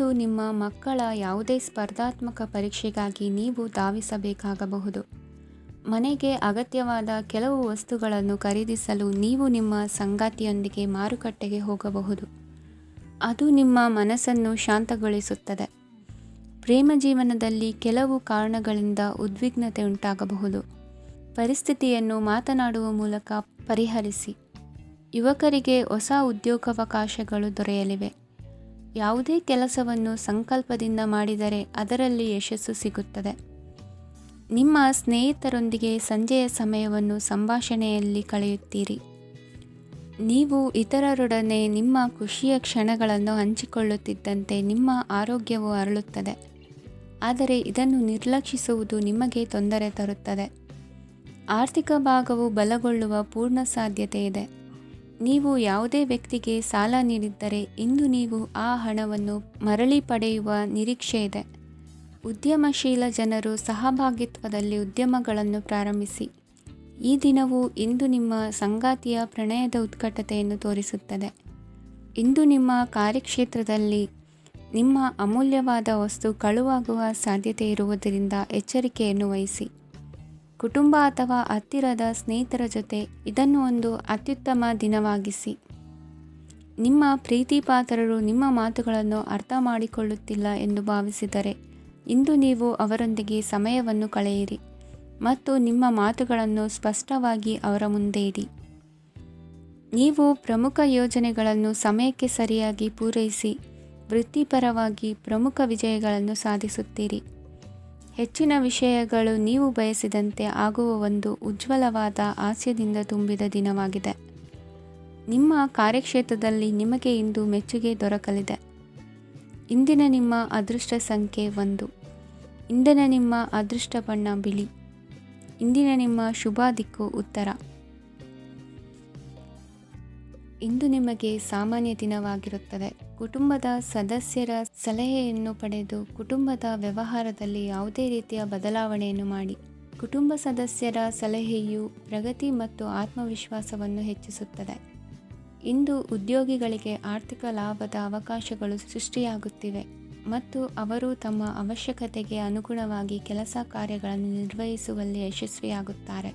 ಇಂದು ನಿಮ್ಮ ಮಕ್ಕಳ ಯಾವುದೇ ಸ್ಪರ್ಧಾತ್ಮಕ ಪರೀಕ್ಷೆಗಾಗಿ ನೀವು ಧಾವಿಸಬೇಕಾಗಬಹುದು. ಮನೆಗೆ ಅಗತ್ಯವಾದ ಕೆಲವು ವಸ್ತುಗಳನ್ನು ಖರೀದಿಸಲು ನೀವು ನಿಮ್ಮ ಸಂಗಾತಿಯೊಂದಿಗೆ ಮಾರುಕಟ್ಟೆಗೆ ಹೋಗಬಹುದು. ಅದು ನಿಮ್ಮ ಮನಸ್ಸನ್ನು ಶಾಂತಗೊಳಿಸುತ್ತದೆ. ಪ್ರೇಮ ಜೀವನದಲ್ಲಿ ಕೆಲವು ಕಾರಣಗಳಿಂದ ಉದ್ವಿಗ್ನತೆ ಉಂಟಾಗಬಹುದು. ಪರಿಸ್ಥಿತಿಯನ್ನು ಮಾತನಾಡುವ ಮೂಲಕ ಪರಿಹರಿಸಿ. ಯುವಕರಿಗೆ ಹೊಸ ಉದ್ಯೋಗಾವಕಾಶಗಳು ದೊರೆಯಲಿವೆ. ಯಾವುದೇ ಕೆಲಸವನ್ನು ಸಂಕಲ್ಪದಿಂದ ಮಾಡಿದರೆ ಅದರಲ್ಲಿ ಯಶಸ್ಸು ಸಿಗುತ್ತದೆ. ನಿಮ್ಮ ಸ್ನೇಹಿತರೊಂದಿಗೆ ಸಂಜೆಯ ಸಮಯವನ್ನು ಸಂಭಾಷಣೆಯಲ್ಲಿ ಕಳೆಯುತ್ತೀರಿ. ನೀವು ಇತರರೊಡನೆ ನಿಮ್ಮ ಖುಷಿಯ ಕ್ಷಣಗಳನ್ನು ಹಂಚಿಕೊಳ್ಳುತ್ತಿದ್ದಂತೆ ನಿಮ್ಮ ಆರೋಗ್ಯವು ಅರಳುತ್ತದೆ. ಆದರೆ ಇದನ್ನು ನಿರ್ಲಕ್ಷಿಸುವುದು ನಿಮಗೆ ತೊಂದರೆ ತರುತ್ತದೆ. ಆರ್ಥಿಕ ಭಾಗವು ಬಲಗೊಳ್ಳುವ ಪೂರ್ಣ ಸಾಧ್ಯತೆ ಇದೆ. ನೀವು ಯಾವುದೇ ವ್ಯಕ್ತಿಗೆ ಸಾಲ ನೀಡಿದ್ದರೆ ಇಂದು ನೀವು ಆ ಹಣವನ್ನು ಮರಳಿ ಪಡೆಯುವ ನಿರೀಕ್ಷೆ ಇದೆ. ಉದ್ಯಮಶೀಲ ಜನರು ಸಹಭಾಗಿತ್ವದಲ್ಲಿ ಉದ್ಯಮಗಳನ್ನು ಪ್ರಾರಂಭಿಸಿ. ಈ ದಿನವು ಇಂದು ನಿಮ್ಮ ಸಂಗಾತಿಯ ಪ್ರಣಯದ ಉತ್ಕಟತೆಯನ್ನು ತೋರಿಸುತ್ತದೆ. ಇಂದು ನಿಮ್ಮ ಕಾರ್ಯಕ್ಷೇತ್ರದಲ್ಲಿ ನಿಮ್ಮ ಅಮೂಲ್ಯವಾದ ವಸ್ತು ಕಳುವಾಗುವ ಸಾಧ್ಯತೆ ಇರುವುದರಿಂದ ಎಚ್ಚರಿಕೆಯನ್ನು ವಹಿಸಿ. ಕುಟುಂಬ ಅಥವಾ ಹತ್ತಿರದ ಸ್ನೇಹಿತರ ಜೊತೆ ಇದನ್ನು ಒಂದು ಅತ್ಯುತ್ತಮ ದಿನವಾಗಿಸಿ. ನಿಮ್ಮ ಪ್ರೀತಿಪಾತ್ರರು ನಿಮ್ಮ ಮಾತುಗಳನ್ನು ಅರ್ಥ ಮಾಡಿಕೊಳ್ಳುತ್ತಿಲ್ಲ ಎಂದು ಭಾವಿಸಿದರೆ ಇಂದು ನೀವು ಅವರೊಂದಿಗೆ ಸಮಯವನ್ನು ಕಳೆಯಿರಿ ಮತ್ತು ನಿಮ್ಮ ಮಾತುಗಳನ್ನು ಸ್ಪಷ್ಟವಾಗಿ ಅವರ ಮುಂದೆ ಇಡಿ. ನೀವು ಪ್ರಮುಖ ಯೋಜನೆಗಳನ್ನು ಸಮಯಕ್ಕೆ ಸರಿಯಾಗಿ ಪೂರೈಸಿ ವೃತ್ತಿಪರವಾಗಿ ಪ್ರಮುಖ ವಿಜಯಗಳನ್ನು ಸಾಧಿಸುತ್ತೀರಿ. ಹೆಚ್ಚಿನ ವಿಷಯಗಳು ನೀವು ಬಯಸಿದಂತೆ ಆಗುವ ಒಂದು ಉಜ್ವಲವಾದ ಹಾಸ್ಯದಿಂದ ತುಂಬಿದ ದಿನವಾಗಿದೆ. ನಿಮ್ಮ ಕಾರ್ಯಕ್ಷೇತ್ರದಲ್ಲಿ ನಿಮಗೆ ಇಂದು ಮೆಚ್ಚುಗೆ ದೊರಕಲಿದೆ. ಇಂದಿನ ನಿಮ್ಮ ಅದೃಷ್ಟ ಸಂಖ್ಯೆ 1. ಇಂದಿನ ನಿಮ್ಮ ಅದೃಷ್ಟ ಬಣ್ಣ ಬಿಳಿ. ಇಂದಿನ ನಿಮ್ಮ ಶುಭ ದಿಕ್ಕು ಉತ್ತರ. ಇಂದು ನಿಮಗೆ ಸಾಮಾನ್ಯ ದಿನವಾಗಿರುತ್ತದೆ. ಕುಟುಂಬದ ಸದಸ್ಯರ ಸಲಹೆಯನ್ನು ಪಡೆದು ಕುಟುಂಬದ ವ್ಯವಹಾರದಲ್ಲಿ ಯಾವುದೇ ರೀತಿಯ ಬದಲಾವಣೆಯನ್ನು ಮಾಡಿ. ಕುಟುಂಬ ಸದಸ್ಯರ ಸಲಹೆಯು ಪ್ರಗತಿ ಮತ್ತು ಆತ್ಮವಿಶ್ವಾಸವನ್ನು ಹೆಚ್ಚಿಸುತ್ತದೆ. ಇಂದು ಉದ್ಯೋಗಿಗಳಿಗೆ ಆರ್ಥಿಕ ಲಾಭದ ಅವಕಾಶಗಳು ಸೃಷ್ಟಿಯಾಗುತ್ತಿವೆ ಮತ್ತು ಅವರು ತಮ್ಮ ಅವಶ್ಯಕತೆಗೆ ಅನುಗುಣವಾಗಿ ಕೆಲಸ ಕಾರ್ಯಗಳನ್ನು ನಿರ್ವಹಿಸುವಲ್ಲಿ ಯಶಸ್ವಿಯಾಗುತ್ತಾರೆ.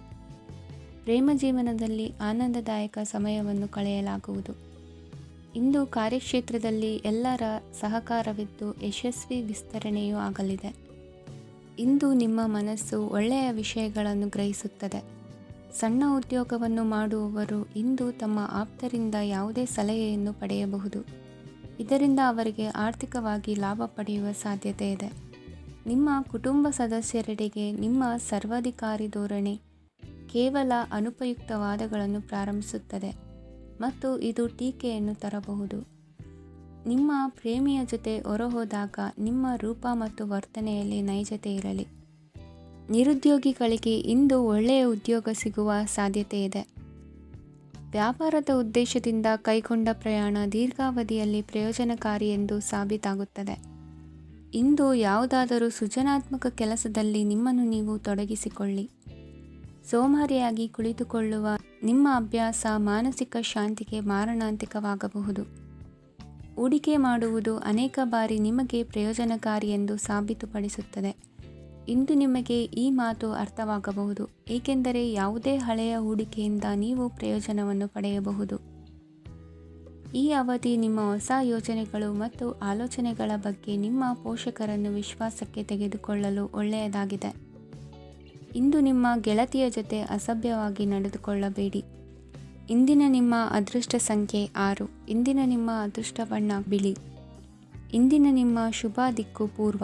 ಪ್ರೇಮ ಜೀವನದಲ್ಲಿ ಆನಂದದಾಯಕ ಸಮಯವನ್ನು ಕಳೆಯಲಾಗುವುದು. ಇಂದು ಕಾರ್ಯಕ್ಷೇತ್ರದಲ್ಲಿ ಎಲ್ಲರ ಸಹಕಾರವಿದ್ದು ಯಶಸ್ವಿ ವಿಸ್ತರಣೆಯೂ ಆಗಲಿದೆ. ಇಂದು ನಿಮ್ಮ ಮನಸ್ಸು ಒಳ್ಳೆಯ ವಿಷಯಗಳನ್ನು ಗ್ರಹಿಸುತ್ತದೆ. ಸಣ್ಣ ಉದ್ಯೋಗವನ್ನು ಮಾಡುವವರು ಇಂದು ತಮ್ಮ ಆಪ್ತರಿಂದ ಯಾವುದೇ ಸಲಹೆಯನ್ನು ಪಡೆಯಬಹುದು. ಇದರಿಂದ ಅವರಿಗೆ ಆರ್ಥಿಕವಾಗಿ ಲಾಭ ಪಡೆಯುವ ಸಾಧ್ಯತೆ ಇದೆ. ನಿಮ್ಮ ಕುಟುಂಬ ಸದಸ್ಯರೆಡೆಗೆ ನಿಮ್ಮ ಸರ್ವಾಧಿಕಾರಿ ಧೋರಣೆ ಕೇವಲ ಅನುಪಯುಕ್ತ ವಾದಗಳನ್ನು ಪ್ರಾರಂಭಿಸುತ್ತದೆ ಮತ್ತು ಇದು ಟೀಕೆಯನ್ನು ತರಬಹುದು. ನಿಮ್ಮ ಪ್ರೇಮಿಯ ಜೊತೆ ಹೊರಹೋದಾಗ ನಿಮ್ಮ ರೂಪ ಮತ್ತು ವರ್ತನೆಯಲ್ಲಿ ನೈಜತೆ ಇರಲಿ. ನಿರುದ್ಯೋಗಿಗಳಿಗೆ ಇಂದು ಒಳ್ಳೆಯ ಉದ್ಯೋಗ ಸಿಗುವ ಸಾಧ್ಯತೆ ಇದೆ. ವ್ಯಾಪಾರದ ಉದ್ದೇಶದಿಂದ ಕೈಗೊಂಡ ಪ್ರಯಾಣ ದೀರ್ಘಾವಧಿಯಲ್ಲಿ ಪ್ರಯೋಜನಕಾರಿ ಎಂದು ಸಾಬೀತಾಗುತ್ತದೆ. ಇಂದು ಯಾವುದಾದರೂ ಸೃಜನಾತ್ಮಕ ಕೆಲಸದಲ್ಲಿ ನಿಮ್ಮನ್ನು ನೀವು ತೊಡಗಿಸಿಕೊಳ್ಳಿ. ಸೋಮಾರಿಯಾಗಿ ಕುಳಿತುಕೊಳ್ಳುವ ನಿಮ್ಮ ಅಭ್ಯಾಸ ಮಾನಸಿಕ ಶಾಂತಿಗೆ ಮಾರಣಾಂತಿಕವಾಗಬಹುದು. ಹೂಡಿಕೆ ಮಾಡುವುದು ಅನೇಕ ಬಾರಿ ನಿಮಗೆ ಪ್ರಯೋಜನಕಾರಿ ಎಂದು ಸಾಬೀತುಪಡಿಸುತ್ತದೆ. ಇಂದು ನಿಮಗೆ ಈ ಮಾತು ಅರ್ಥವಾಗಬಹುದು, ಏಕೆಂದರೆ ಯಾವುದೇ ಹಳೆಯ ಹೂಡಿಕೆಯಿಂದ ನೀವು ಪ್ರಯೋಜನವನ್ನು ಪಡೆಯಬಹುದು. ಈ ಅವಧಿ ನಿಮ್ಮ ಹೊಸ ಯೋಜನೆಗಳು ಮತ್ತು ಆಲೋಚನೆಗಳ ಬಗ್ಗೆ ನಿಮ್ಮ ಪೋಷಕರನ್ನು ವಿಶ್ವಾಸಕ್ಕೆ ತೆಗೆದುಕೊಳ್ಳಲು ಒಳ್ಳೆಯದಾಗಿದೆ. ಇಂದು ನಿಮ್ಮ ಗೆಳತಿಯ ಜೊತೆ ಅಸಭ್ಯವಾಗಿ ನಡೆದುಕೊಳ್ಳಬೇಡಿ. ಇಂದಿನ ನಿಮ್ಮ ಅದೃಷ್ಟ ಸಂಖ್ಯೆ 6. ಇಂದಿನ ನಿಮ್ಮ ಅದೃಷ್ಟ ಬಣ್ಣ ಬಿಳಿ. ಇಂದಿನ ನಿಮ್ಮ ಶುಭ ದಿಕ್ಕು ಪೂರ್ವ.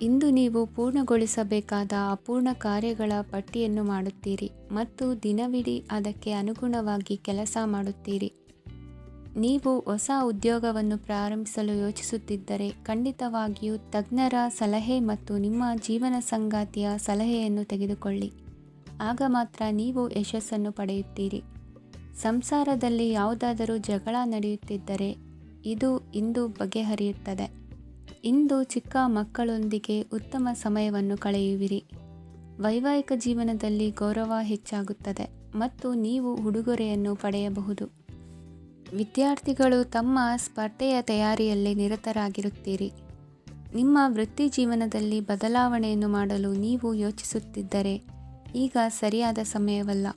ಇಂದು ನೀವು ಪೂರ್ಣಗೊಳಿಸಬೇಕಾದ ಅಪೂರ್ಣ ಕಾರ್ಯಗಳ ಪಟ್ಟಿಯನ್ನು ಮಾಡುತ್ತೀರಿ ಮತ್ತು ದಿನವಿಡೀ ಅದಕ್ಕೆ ಅನುಗುಣವಾಗಿ ಕೆಲಸ ಮಾಡುತ್ತೀರಿ. ನೀವು ಹೊಸ ಉದ್ಯೋಗವನ್ನು ಪ್ರಾರಂಭಿಸಲು ಯೋಚಿಸುತ್ತಿದ್ದರೆ ಖಂಡಿತವಾಗಿಯೂ ತಜ್ಞರ ಸಲಹೆ ಮತ್ತು ನಿಮ್ಮ ಜೀವನ ಸಂಗಾತಿಯ ಸಲಹೆಯನ್ನು ತೆಗೆದುಕೊಳ್ಳಿ. ಆಗ ಮಾತ್ರ ನೀವು ಯಶಸ್ಸನ್ನು ಪಡೆಯುತ್ತೀರಿ. ಸಂಸಾರದಲ್ಲಿ ಯಾವುದಾದರೂ ಜಗಳ ನಡೆಯುತ್ತಿದ್ದರೆ ಇದು ಇಂದು ಬಗೆಹರಿಯುತ್ತದೆ. ಇಂದು ಚಿಕ್ಕ ಮಕ್ಕಳೊಂದಿಗೆ ಉತ್ತಮ ಸಮಯವನ್ನು ಕಳೆಯುವಿರಿ. ವೈವಾಹಿಕ ಜೀವನದಲ್ಲಿ ಗೌರವ ಹೆಚ್ಚಾಗುತ್ತದೆ ಮತ್ತು ನೀವು ಉಡುಗೊರೆಯನ್ನು ಪಡೆಯಬಹುದು. ವಿದ್ಯಾರ್ಥಿಗಳು ತಮ್ಮ ಸ್ಪರ್ಧೆಯ ತಯಾರಿಯಲ್ಲಿ ನಿರತರಾಗಿರುತ್ತೀರಿ. ನಿಮ್ಮ ವೃತ್ತಿ ಜೀವನದಲ್ಲಿ ಬದಲಾವಣೆಯನ್ನು ಮಾಡಲು ನೀವು ಯೋಚಿಸುತ್ತಿದ್ದರೆ ಈಗ ಸರಿಯಾದ ಸಮಯವಲ್ಲ.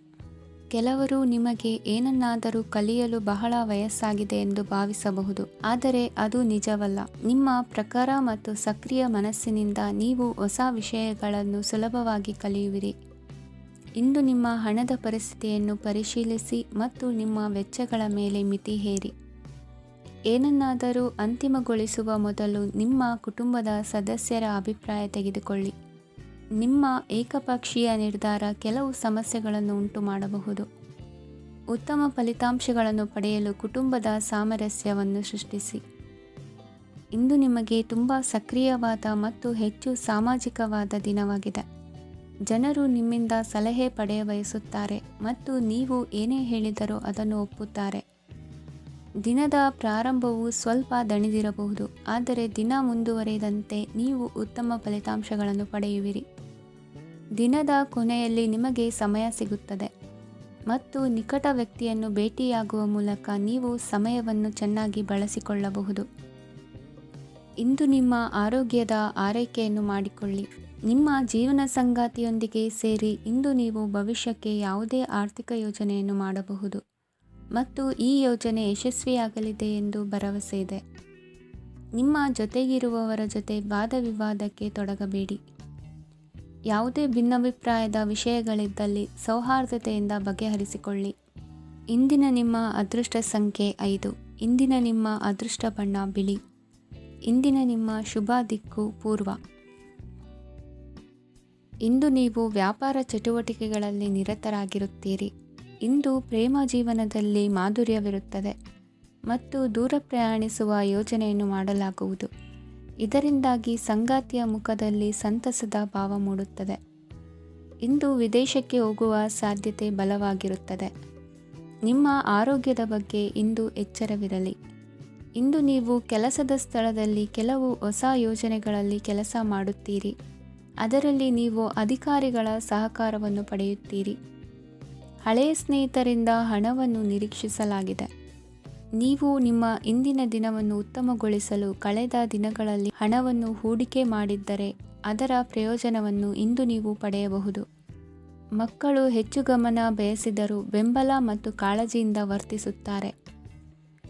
ಕೆಲವರು ನಿಮಗೆ ಏನನ್ನಾದರೂ ಕಲಿಯಲು ಬಹಳ ವಯಸ್ಸಾಗಿದೆ ಎಂದು ಭಾವಿಸಬಹುದು, ಆದರೆ ಅದು ನಿಜವಲ್ಲ. ನಿಮ್ಮ ಪ್ರಖರ ಮತ್ತು ಸಕ್ರಿಯ ಮನಸ್ಸಿನಿಂದ ನೀವು ಹೊಸ ವಿಷಯಗಳನ್ನು ಸುಲಭವಾಗಿ ಕಲಿಯುವಿರಿ. ಇಂದು ನಿಮ್ಮ ಹಣದ ಪರಿಸ್ಥಿತಿಯನ್ನು ಪರಿಶೀಲಿಸಿ ಮತ್ತು ನಿಮ್ಮ ವೆಚ್ಚಗಳ ಮೇಲೆ ಮಿತಿ ಹೇರಿ. ಏನನ್ನಾದರೂ ಅಂತಿಮಗೊಳಿಸುವ ಮೊದಲು ನಿಮ್ಮ ಕುಟುಂಬದ ಸದಸ್ಯರ ಅಭಿಪ್ರಾಯ ತೆಗೆದುಕೊಳ್ಳಿ. ನಿಮ್ಮ ಏಕಪಕ್ಷೀಯ ನಿರ್ಧಾರ ಕೆಲವು ಸಮಸ್ಯೆಗಳನ್ನು ಉಂಟು ಮಾಡಬಹುದು. ಉತ್ತಮ ಫಲಿತಾಂಶಗಳನ್ನು ಪಡೆಯಲು ಕುಟುಂಬದ ಸಾಮರಸ್ಯವನ್ನು ಸೃಷ್ಟಿಸಿ. ಇಂದು ನಿಮಗೆ ತುಂಬ ಸಕ್ರಿಯವಾದ ಮತ್ತು ಹೆಚ್ಚು ಸಾಮಾಜಿಕವಾದ ದಿನವಾಗಿದೆ. ಜನರು ನಿಮ್ಮಿಂದ ಸಲಹೆ ಪಡೆಯ ಬಯಸುತ್ತಾರೆ ಮತ್ತು ನೀವು ಏನೇ ಹೇಳಿದರೂ ಅದನ್ನು ಒಪ್ಪುತ್ತಾರೆ. ದಿನದ ಪ್ರಾರಂಭವು ಸ್ವಲ್ಪ ದಣಿದಿರಬಹುದು, ಆದರೆ ದಿನ ಮುಂದುವರಿದಂತೆ ನೀವು ಉತ್ತಮ ಫಲಿತಾಂಶಗಳನ್ನು ಪಡೆಯುವಿರಿ. ದಿನದ ಕೊನೆಯಲ್ಲಿ ನಿಮಗೆ ಸಮಯ ಸಿಗುತ್ತದೆ ಮತ್ತು ನಿಕಟ ವ್ಯಕ್ತಿಯನ್ನು ಭೇಟಿಯಾಗುವ ಮೂಲಕ ನೀವು ಸಮಯವನ್ನು ಚೆನ್ನಾಗಿ ಬಳಸಿಕೊಳ್ಳಬಹುದು. ಇಂದು ನಿಮ್ಮ ಆರೋಗ್ಯದ ಆರೈಕೆಯನ್ನು ಮಾಡಿಕೊಳ್ಳಿ. ನಿಮ್ಮ ಜೀವನ ಸಂಗಾತಿಯೊಂದಿಗೆ ಸೇರಿ ಇಂದು ನೀವು ಭವಿಷ್ಯಕ್ಕೆ ಯಾವುದೇ ಆರ್ಥಿಕ ಯೋಜನೆಯನ್ನು ಮಾಡಬಹುದು ಮತ್ತು ಈ ಯೋಜನೆ ಯಶಸ್ವಿಯಾಗಲಿದೆ ಎಂದು ಭರವಸೆ ಇದೆ. ನಿಮ್ಮ ಜೊತೆಗಿರುವವರ ಜೊತೆ ವಾದವಿವಾದಕ್ಕೆ ತೊಡಗಬೇಡಿ. ಯಾವುದೇ ಭಿನ್ನಾಭಿಪ್ರಾಯದ ವಿಷಯಗಳಿದ್ದಲ್ಲಿ ಸೌಹಾರ್ದತೆಯಿಂದ ಬಗೆಹರಿಸಿಕೊಳ್ಳಿ. ಇಂದಿನ ನಿಮ್ಮ ಅದೃಷ್ಟ ಸಂಖ್ಯೆ 5. ಇಂದಿನ ನಿಮ್ಮ ಅದೃಷ್ಟ ಬಣ್ಣ ಬಿಳಿ. ಇಂದಿನ ನಿಮ್ಮ ಶುಭ ದಿಕ್ಕು ಪೂರ್ವ. ಇಂದು ನೀವು ವ್ಯಾಪಾರ ಚಟುವಟಿಕೆಗಳಲ್ಲಿ ನಿರತರಾಗಿರುತ್ತೀರಿ. ಇಂದು ಪ್ರೇಮ ಜೀವನದಲ್ಲಿ ಮಾಧುರ್ಯವಿರುತ್ತದೆ ಮತ್ತು ದೂರ ಪ್ರಯಾಣಿಸುವ ಯೋಜನೆಯನ್ನು ಮಾಡಲಾಗುವುದು. ಇದರಿಂದಾಗಿ ಸಂಗಾತಿಯ ಮುಖದಲ್ಲಿ ಸಂತಸದ ಭಾವ ಮೂಡುತ್ತದೆ. ಇಂದು ವಿದೇಶಕ್ಕೆ ಹೋಗುವ ಸಾಧ್ಯತೆ ಬಲವಾಗಿರುತ್ತದೆ. ನಿಮ್ಮ ಆರೋಗ್ಯದ ಬಗ್ಗೆ ಇಂದು ಎಚ್ಚರವಿರಲಿ. ಇಂದು ನೀವು ಕೆಲಸದ ಸ್ಥಳದಲ್ಲಿ ಕೆಲವು ಹೊಸ ಯೋಜನೆಗಳಲ್ಲಿ ಕೆಲಸ ಮಾಡುತ್ತೀರಿ. ಅದರಲ್ಲಿ ನೀವು ಅಧಿಕಾರಿಗಳ ಸಹಕಾರವನ್ನು ಪಡೆಯುತ್ತೀರಿ. ಹಳೆಯ ಸ್ನೇಹಿತರಿಂದ ಹಣವನ್ನು ನಿರೀಕ್ಷಿಸಲಾಗಿದೆ. ನೀವು ನಿಮ್ಮ ಇಂದಿನ ದಿನವನ್ನು ಉತ್ತಮಗೊಳಿಸಲು ಕಳೆದ ದಿನಗಳಲ್ಲಿ ಹಣವನ್ನು ಹೂಡಿಕೆ ಮಾಡಿದ್ದರೆ ಅದರ ಪ್ರಯೋಜನವನ್ನು ಇಂದು ನೀವು ಪಡೆಯಬಹುದು. ಮಕ್ಕಳು ಹೆಚ್ಚು ಗಮನ ಬಯಸಿದರೂ ಬೆಂಬಲ ಮತ್ತು ಕಾಳಜಿಯಿಂದ ವರ್ತಿಸುತ್ತಾರೆ.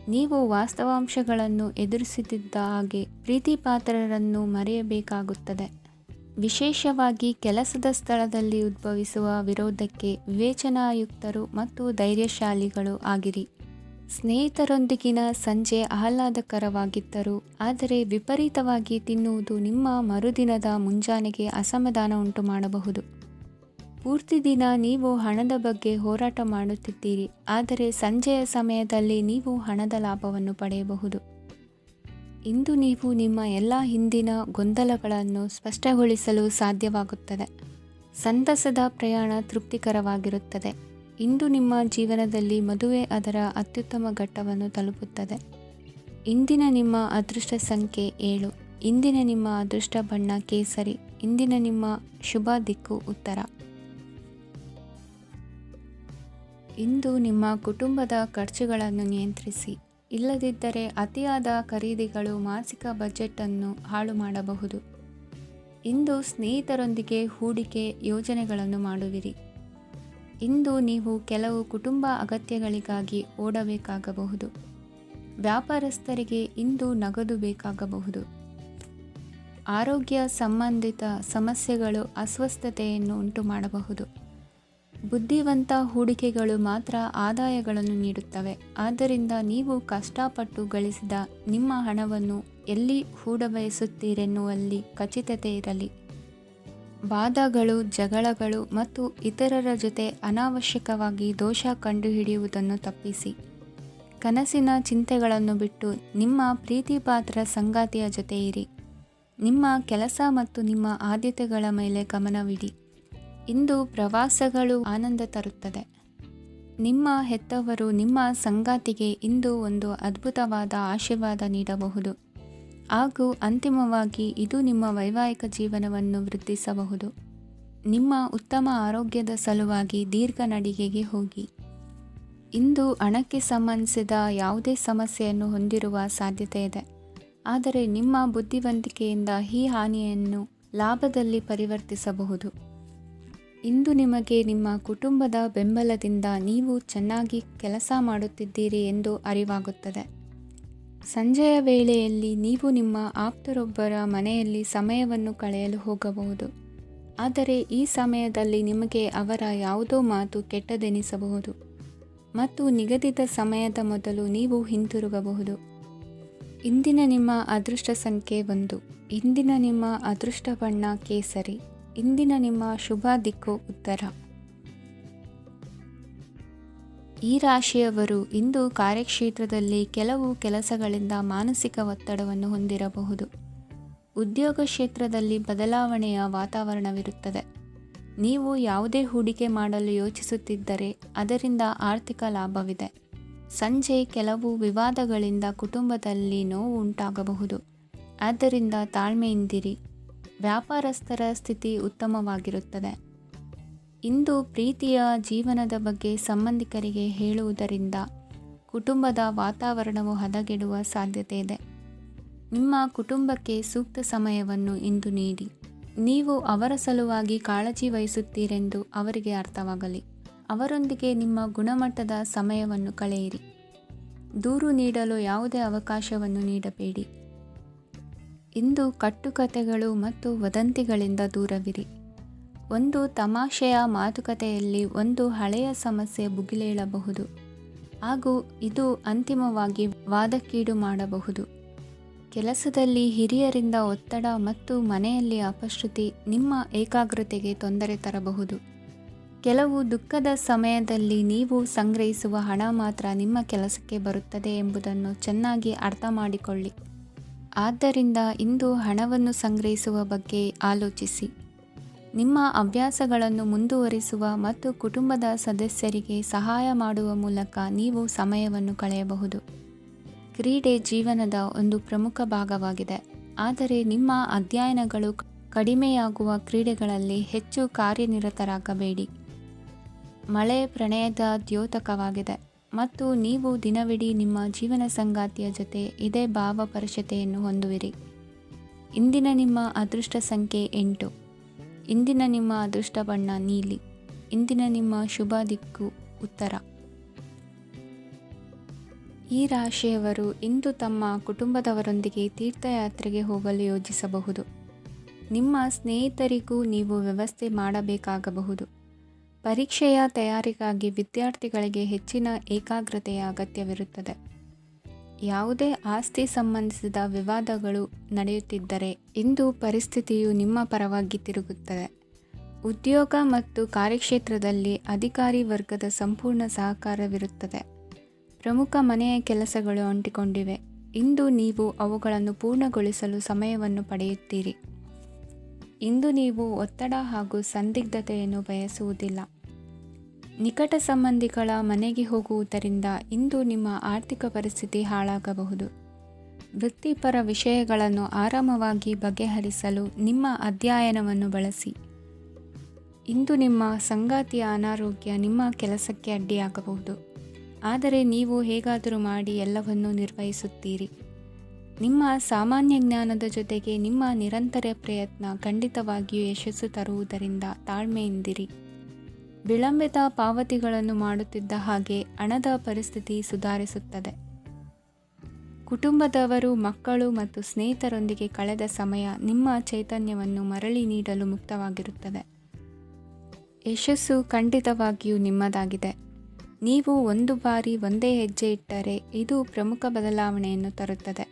ನೀವು ವಾಸ್ತವಾಂಶಗಳನ್ನು ಎದುರಿಸುತ್ತಿದ್ದ ಹಾಗೆ ಪ್ರೀತಿಪಾತ್ರರನ್ನು ಮರೆಯಬೇಕಾಗುತ್ತದೆ. ವಿಶೇಷವಾಗಿ ಕೆಲಸದ ಸ್ಥಳದಲ್ಲಿ ಉದ್ಭವಿಸುವ ವಿರೋಧಕ್ಕೆ ವಿವೇಚನಾಯುಕ್ತರು ಮತ್ತು ಧೈರ್ಯಶಾಲಿಗಳು ಆಗಿರಿ. ಸ್ನೇಹಿತರೊಂದಿಗಿನ ಸಂಜೆ ಆಹ್ಲಾದಕರವಾಗಿದ್ದರೂ ಆದರೆ ವಿಪರೀತವಾಗಿ ತಿನ್ನುವುದು ನಿಮ್ಮ ಮರುದಿನದ ಮುಂಜಾನೆಗೆ ಅಸಮಾಧಾನ ಉಂಟು ಮಾಡಬಹುದು. ಪೂರ್ತಿ ದಿನ ನೀವು ಹಣದ ಬಗ್ಗೆ ಹೋರಾಟ ಮಾಡುತ್ತಿದ್ದೀರಿ, ಆದರೆ ಸಂಜೆಯ ಸಮಯದಲ್ಲಿ ನೀವು ಹಣದ ಲಾಭವನ್ನು ಪಡೆಯಬಹುದು. ಇಂದು ನೀವು ನಿಮ್ಮ ಎಲ್ಲ ಹಿಂದಿನ ಗೊಂದಲಗಳನ್ನು ಸ್ಪಷ್ಟಗೊಳಿಸಲು ಸಾಧ್ಯವಾಗುತ್ತದೆ. ಸಂತಸದ ಪ್ರಯಾಣ ತೃಪ್ತಿಕರವಾಗಿರುತ್ತದೆ. ಇಂದು ನಿಮ್ಮ ಜೀವನದಲ್ಲಿ ಮದುವೆ ಅದರ ಅತ್ಯುತ್ತಮ ಘಟ್ಟವನ್ನು ತಲುಪುತ್ತದೆ. ಇಂದಿನ ನಿಮ್ಮ ಅದೃಷ್ಟ ಸಂಖ್ಯೆ 7. ಇಂದಿನ ನಿಮ್ಮ ಅದೃಷ್ಟ ಬಣ್ಣ ಕೇಸರಿ. ಇಂದಿನ ನಿಮ್ಮ ಶುಭ ದಿಕ್ಕು ಉತ್ತರ. ಇಂದು ನಿಮ್ಮ ಕುಟುಂಬದ ಖರ್ಚುಗಳನ್ನು ನಿಯಂತ್ರಿಸಿ. ಇಲ್ಲದಿದ್ದರೆ ಅತಿಯಾದ ಖರೀದಿಗಳು ಮಾಸಿಕ ಬಜೆಟನ್ನು ಹಾಳು ಮಾಡಬಹುದು. ಇಂದು ಸ್ನೇಹಿತರೊಂದಿಗೆ ಹೂಡಿಕೆ ಯೋಜನೆಗಳನ್ನು ಮಾಡುವಿರಿ. ಇಂದು ನೀವು ಕೆಲವು ಕುಟುಂಬ ಅಗತ್ಯಗಳಿಗಾಗಿ ಓಡಬೇಕಾಗಬಹುದು. ವ್ಯಾಪಾರಸ್ಥರಿಗೆ ಇಂದು ನಗದು ಬೇಕಾಗಬಹುದು. ಆರೋಗ್ಯ ಸಂಬಂಧಿತ ಸಮಸ್ಯೆಗಳು ಅಸ್ವಸ್ಥತೆಯನ್ನು ಉಂಟು ಮಾಡಬಹುದು. ಬುದ್ಧಿವಂತ ಹೂಡಿಕೆಗಳು ಮಾತ್ರ ಆದಾಯಗಳನ್ನು ನೀಡುತ್ತವೆ. ಆದ್ದರಿಂದ ನೀವು ಕಷ್ಟಪಟ್ಟು ಗಳಿಸಿದ ನಿಮ್ಮ ಹಣವನ್ನು ಎಲ್ಲಿ ಹೂಡಬಯಸುತ್ತೀರೆನ್ನುವಲ್ಲಿ ಖಚಿತತೆ ಇರಲಿ. ವಾದಗಳು, ಜಗಳಗಳು ಮತ್ತು ಇತರರ ಜೊತೆ ಅನಾವಶ್ಯಕವಾಗಿ ದೋಷ ಕಂಡುಹಿಡಿಯುವುದನ್ನು ತಪ್ಪಿಸಿ. ಕನಸಿನ ಚಿಂತೆಗಳನ್ನು ಬಿಟ್ಟು ನಿಮ್ಮ ಪ್ರೀತಿಪಾತ್ರ ಸಂಗಾತಿಯ ಜೊತೆ ಇರಿ. ನಿಮ್ಮ ಕೆಲಸ ಮತ್ತು ನಿಮ್ಮ ಆದ್ಯತೆಗಳ ಮೇಲೆ ಗಮನವಿಡಿ. ಇಂದು ಪ್ರವಾಸಗಳು ಆನಂದ ತರುತ್ತದೆ. ನಿಮ್ಮ ಹೆತ್ತವರು ನಿಮ್ಮ ಸಂಗಾತಿಗೆ ಇಂದು ಒಂದು ಅದ್ಭುತವಾದ ಆಶೀರ್ವಾದ ನೀಡಬಹುದು ಹಾಗೂ ಅಂತಿಮವಾಗಿ ಇದು ನಿಮ್ಮ ವೈವಾಹಿಕ ಜೀವನವನ್ನು ವೃದ್ಧಿಸಬಹುದು. ನಿಮ್ಮ ಉತ್ತಮ ಆರೋಗ್ಯದ ಸಲುವಾಗಿ ದೀರ್ಘ ನಡಿಗೆಗೆ ಹೋಗಿ. ಇಂದು ಹಣಕ್ಕೆ ಸಂಬಂಧಿಸಿದ ಯಾವುದೇ ಸಮಸ್ಯೆಯನ್ನು ಹೊಂದಿರುವ ಸಾಧ್ಯತೆ ಇದೆ. ಆದರೆ ನಿಮ್ಮ ಬುದ್ಧಿವಂತಿಕೆಯಿಂದ ಈ ಹಾನಿಯನ್ನು ಲಾಭದಲ್ಲಿ ಪರಿವರ್ತಿಸಬಹುದು. ಇಂದು ನಿಮಗೆ ನಿಮ್ಮ ಕುಟುಂಬದ ಬೆಂಬಲದಿಂದ ನೀವು ಚೆನ್ನಾಗಿ ಕೆಲಸ ಮಾಡುತ್ತಿದ್ದೀರಿ ಎಂದು ಅರಿವಾಗುತ್ತದೆ. ಸಂಜೆಯ ವೇಳೆಯಲ್ಲಿ ನೀವು ನಿಮ್ಮ ಆಪ್ತರೊಬ್ಬರ ಮನೆಯಲ್ಲಿ ಸಮಯವನ್ನು ಕಳೆಯಲು ಹೋಗಬಹುದು. ಆದರೆ ಈ ಸಮಯದಲ್ಲಿ ನಿಮಗೆ ಅವರ ಯಾವುದೋ ಮಾತು ಕೆಟ್ಟದೆನಿಸಬಹುದು ಮತ್ತು ನಿಗದಿತ ಸಮಯದ ಮೊದಲು ನೀವು ಹಿಂತಿರುಗಬಹುದು. ಇಂದಿನ ನಿಮ್ಮ ಅದೃಷ್ಟ ಸಂಖ್ಯೆ 1. ಇಂದಿನ ನಿಮ್ಮ ಅದೃಷ್ಟ ಬಣ್ಣ ಕೇಸರಿ. ಇಂದಿನ ನಿಮ್ಮ ಶುಭ ದಿಕ್ಕು ಉತ್ತರ. ಈ ರಾಶಿಯವರು ಇಂದು ಕಾರ್ಯಕ್ಷೇತ್ರದಲ್ಲಿ ಕೆಲವು ಕೆಲಸಗಳಿಂದ ಮಾನಸಿಕ ಒತ್ತಡವನ್ನು ಹೊಂದಿರಬಹುದು. ಉದ್ಯೋಗ ಕ್ಷೇತ್ರದಲ್ಲಿ ಬದಲಾವಣೆಯ ವಾತಾವರಣವಿರುತ್ತದೆ. ನೀವು ಯಾವುದೇ ಹೂಡಿಕೆ ಮಾಡಲು ಯೋಚಿಸುತ್ತಿದ್ದರೆ ಅದರಿಂದ ಆರ್ಥಿಕ ಲಾಭವಿದೆ. ಸಂಜೆ ಕೆಲವು ವಿವಾದಗಳಿಂದ ಕುಟುಂಬದಲ್ಲಿ ನೋವು ಉಂಟಾಗಬಹುದು. ಆದ್ದರಿಂದ ತಾಳ್ಮೆಯಿಂದಿರಿ. ವ್ಯಾಪಾರಸ್ಥರ ಸ್ಥಿತಿ ಉತ್ತಮವಾಗಿರುತ್ತದೆ. ಇಂದು ಪ್ರೀತಿಯ ಜೀವನದ ಬಗ್ಗೆ ಸಂಬಂಧಿಕರಿಗೆ ಹೇಳುವುದರಿಂದ ಕುಟುಂಬದ ವಾತಾವರಣವು ಹದಗೆಡುವ ಸಾಧ್ಯತೆ ಇದೆ. ನಿಮ್ಮ ಕುಟುಂಬಕ್ಕೆ ಸೂಕ್ತ ಸಮಯವನ್ನು ಇಂದು ನೀಡಿ. ನೀವು ಅವರ ಸಲುವಾಗಿ ಕಾಳಜಿ ವಹಿಸುತ್ತೀರೆಂದು ಅವರಿಗೆ ಅರ್ಥವಾಗಲಿ. ಅವರೊಂದಿಗೆ ನಿಮ್ಮ ಗುಣಮಟ್ಟದ ಸಮಯವನ್ನು ಕಳೆಯಿರಿ. ದೂರು ನೀಡಲು ಯಾವುದೇ ಅವಕಾಶವನ್ನು ನೀಡಬೇಡಿ. ಇಂದು ಕಟ್ಟುಕತೆಗಳು ಮತ್ತು ವದಂತಿಗಳಿಂದ ದೂರವಿರಿ. ಒಂದು ತಮಾಷೆಯ ಮಾತುಕತೆಯಲ್ಲಿ ಒಂದು ಹಳೆಯ ಸಮಸ್ಯೆ ಭುಗಿಲೇಳಬಹುದು ಹಾಗೂ ಇದು ಅಂತಿಮವಾಗಿ ವಾದಕ್ಕೀಡು ಮಾಡಬಹುದು. ಕೆಲಸದಲ್ಲಿ ಹಿರಿಯರಿಂದ ಒತ್ತಡ ಮತ್ತು ಮನೆಯಲ್ಲಿ ಅಪಶ್ರುತಿ ನಿಮ್ಮ ಏಕಾಗ್ರತೆಗೆ ತೊಂದರೆ ತರಬಹುದು. ಕೆಲವು ದುಃಖದ ಸಮಯದಲ್ಲಿ ನೀವು ಸಂಗ್ರಹಿಸುವ ಹಣ ಮಾತ್ರ ನಿಮ್ಮ ಕೆಲಸಕ್ಕೆ ಬರುತ್ತದೆ ಎಂಬುದನ್ನು ಚೆನ್ನಾಗಿ ಅರ್ಥ ಮಾಡಿಕೊಳ್ಳಿ. ಆದ್ದರಿಂದ ಇಂದು ಹಣವನ್ನು ಸಂಗ್ರಹಿಸುವ ಬಗ್ಗೆ ಆಲೋಚಿಸಿ. ನಿಮ್ಮ ಅಭ್ಯಾಸಗಳನ್ನು ಮುಂದುವರಿಸುವ ಮತ್ತು ಕುಟುಂಬದ ಸದಸ್ಯರಿಗೆ ಸಹಾಯ ಮಾಡುವ ಮೂಲಕ ನೀವು ಸಮಯವನ್ನು ಕಳೆಯಬಹುದು. ಕ್ರೀಡೆ ಜೀವನದ ಒಂದು ಪ್ರಮುಖ ಭಾಗವಾಗಿದೆ. ಆದರೆ ನಿಮ್ಮ ಅಧ್ಯಯನಗಳು ಕಡಿಮೆಯಾಗುವ ಕ್ರೀಡೆಗಳಲ್ಲಿ ಹೆಚ್ಚು ಕಾರ್ಯನಿರತರಾಗಬೇಡಿ. ಮಳೆ ಪ್ರಣಯದ ದ್ಯೋತಕವಾಗಿದೆ ಮತ್ತು ನೀವು ದಿನವಿಡೀ ನಿಮ್ಮ ಜೀವನ ಸಂಗಾತಿಯ ಜೊತೆ ಇದೇ ಭಾವಪರಶತೆಯನ್ನು ಹೊಂದುವಿರಿ. ಇಂದಿನ ನಿಮ್ಮ ಅದೃಷ್ಟ ಸಂಖ್ಯೆ 8. ಇಂದಿನ ನಿಮ್ಮ ಅದೃಷ್ಟ ಬಣ್ಣ ನೀಲಿ. ಇಂದಿನ ನಿಮ್ಮ ಶುಭ ದಿಕ್ಕು ಉತ್ತರ. ಈ ರಾಶಿಯವರು ಇಂದು ತಮ್ಮ ಕುಟುಂಬದವರೊಂದಿಗೆ ತೀರ್ಥಯಾತ್ರೆಗೆ ಹೋಗಲು ಯೋಜಿಸಬಹುದು. ನಿಮ್ಮ ಸ್ನೇಹಿತರಿಗೂ ನೀವು ವ್ಯವಸ್ಥೆ ಮಾಡಬೇಕಾಗಬಹುದು. ಪರೀಕ್ಷೆಯ ತಯಾರಿಗಾಗಿ ವಿದ್ಯಾರ್ಥಿಗಳಿಗೆ ಹೆಚ್ಚಿನ ಏಕಾಗ್ರತೆಯ ಅಗತ್ಯವಿರುತ್ತದೆ. ಯಾವುದೇ ಆಸ್ತಿ ಸಂಬಂಧಿಸಿದ ವಿವಾದಗಳು ನಡೆಯುತ್ತಿದ್ದರೆ ಇಂದು ಪರಿಸ್ಥಿತಿಯು ನಿಮ್ಮ ಪರವಾಗಿ ತಿರುಗುತ್ತದೆ. ಉದ್ಯೋಗ ಮತ್ತು ಕಾರ್ಯಕ್ಷೇತ್ರದಲ್ಲಿ ಅಧಿಕಾರಿ ವರ್ಗದ ಸಂಪೂರ್ಣ ಸಹಕಾರವಿರುತ್ತದೆ. ಪ್ರಮುಖ ಮನೆಯ ಕೆಲಸಗಳು ಅಂಟಿಕೊಂಡಿವೆ. ಇಂದು ನೀವು ಅವುಗಳನ್ನು ಪೂರ್ಣಗೊಳಿಸಲು ಸಮಯವನ್ನು ಪಡೆಯುತ್ತೀರಿ. ಇಂದು ನೀವು ಒತ್ತಡ ಹಾಗೂ ಸಂದಿಗ್ಧತೆಯನ್ನು ಬಯಸುವುದಿಲ್ಲ. ನಿಕಟ ಸಂಬಂಧಿಗಳ ಮನೆಗೆ ಹೋಗುವುದರಿಂದ ಇಂದು ನಿಮ್ಮ ಆರ್ಥಿಕ ಪರಿಸ್ಥಿತಿ ಹಾಳಾಗಬಹುದು. ವೃತ್ತಿಪರ ವಿಷಯಗಳನ್ನು ಆರಾಮವಾಗಿ ಬಗೆಹರಿಸಲು ನಿಮ್ಮ ಅಧ್ಯಯನವನ್ನು ಬಳಸಿ. ಇಂದು ನಿಮ್ಮ ಸಂಗಾತಿಯ ಅನಾರೋಗ್ಯ ನಿಮ್ಮ ಕೆಲಸಕ್ಕೆ ಅಡ್ಡಿಯಾಗಬಹುದು. ಆದರೆ ನೀವು ಹೇಗಾದರೂ ಮಾಡಿ ಎಲ್ಲವನ್ನೂ ನಿರ್ವಹಿಸುತ್ತೀರಿ. ನಿಮ್ಮ ಸಾಮಾನ್ಯ ಜ್ಞಾನದ ಜೊತೆಗೆ ನಿಮ್ಮ ನಿರಂತರ ಪ್ರಯತ್ನ ಖಂಡಿತವಾಗಿಯೂ ಯಶಸ್ಸು ತರುವುದರಿಂದ ತಾಳ್ಮೆಯಿಂದಿರಿ. ವಿಳಂಬಿತ ಪಾವತಿಗಳನ್ನು ಮಾಡುತ್ತಿದ್ದ ಹಾಗೆ ಹಣದ ಪರಿಸ್ಥಿತಿ ಸುಧಾರಿಸುತ್ತದೆ. ಕುಟುಂಬದವರು, ಮಕ್ಕಳು ಮತ್ತು ಸ್ನೇಹಿತರೊಂದಿಗೆ ಕಳೆದ ಸಮಯ ನಿಮ್ಮ ಚೈತನ್ಯವನ್ನು ಮರಳಿ ನೀಡಲು ಮುಕ್ತವಾಗಿರುತ್ತದೆ. ಯಶಸ್ಸು ಖಂಡಿತವಾಗಿಯೂ ನಿಮ್ಮದಾಗಿದೆ. ನೀವು ಒಂದು ಬಾರಿ ಒಂದೇ ಹೆಜ್ಜೆ ಇಟ್ಟರೆ ಇದು ಪ್ರಮುಖ ಬದಲಾವಣೆಯನ್ನು ತರುತ್ತದೆ.